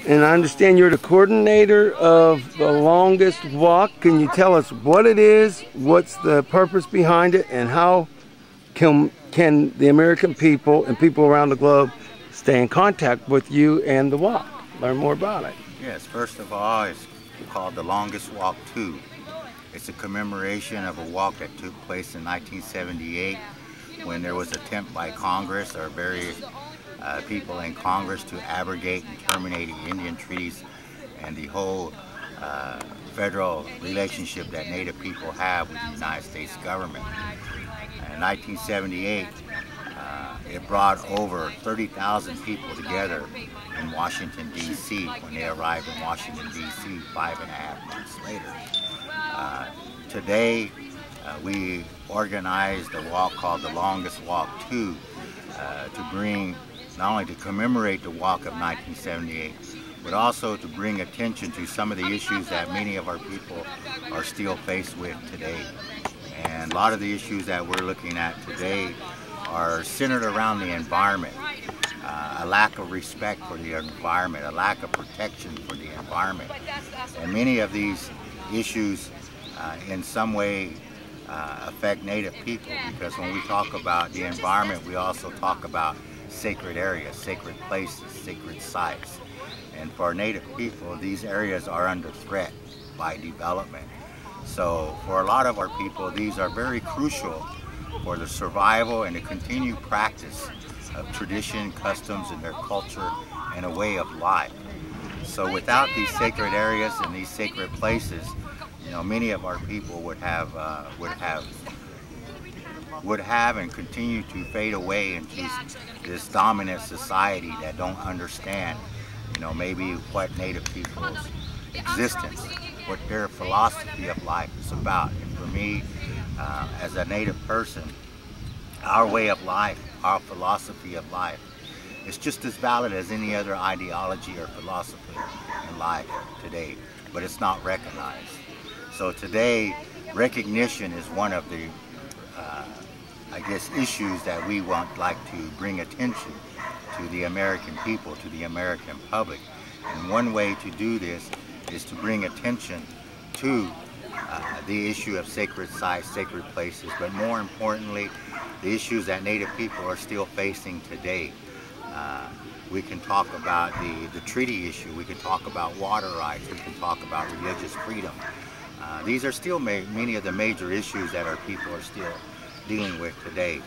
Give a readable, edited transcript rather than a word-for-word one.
And I understand you're the coordinator of the longest walk. Can you tell us what it is, what's the purpose behind it, and how can the American people and people around the globe stay in contact with you and the walk? Learn more about it. Yes, first of all, it's called the Longest Walk 2. It's a commemoration of a walk that took place in 1978 when there was an attempt by Congress or various people in Congress to abrogate and terminate the Indian treaties and the whole federal relationship that Native people have with the United States government. In 1978, it brought over 30,000 people together in Washington, D.C. when they arrived in Washington, D.C. 5.5 months later. Today, we organized a walk called the Longest Walk 2 to bring, not only to commemorate the walk of 1978, but also to bring attention to some of the issues that many of our people are still faced with today. And a lot of the issues that we're looking at today are centered around the environment, a lack of respect for the environment, a lack of protection for the environment. And many of these issues in some way affect Native people, because when we talk about the environment, we also talk about sacred areas, sacred places, sacred sites. And for Native people, these areas are under threat by development. So for a lot of our people, these are very crucial for the survival and the continued practice of tradition, customs, and their culture and a way of life. So without these sacred areas and these sacred places, you know, many of our people would have and continue to fade away into this dominant society that don't understand, you know, maybe what Native people's existence, what their philosophy of life is about. And for me, as a Native person, our way of life, our philosophy of life, is just as valid as any other ideology or philosophy in life today, but it's not recognized. So today, recognition is one of the, I guess, issues that we like to bring attention to the American people, to the American public. And one way to do this is to bring attention to the issue of sacred sites, sacred places, but more importantly, the issues that Native people are still facing today. We can talk about the treaty issue, we can talk about water rights, we can talk about religious freedom. These are still many of the major issues that our people are still dealing with today.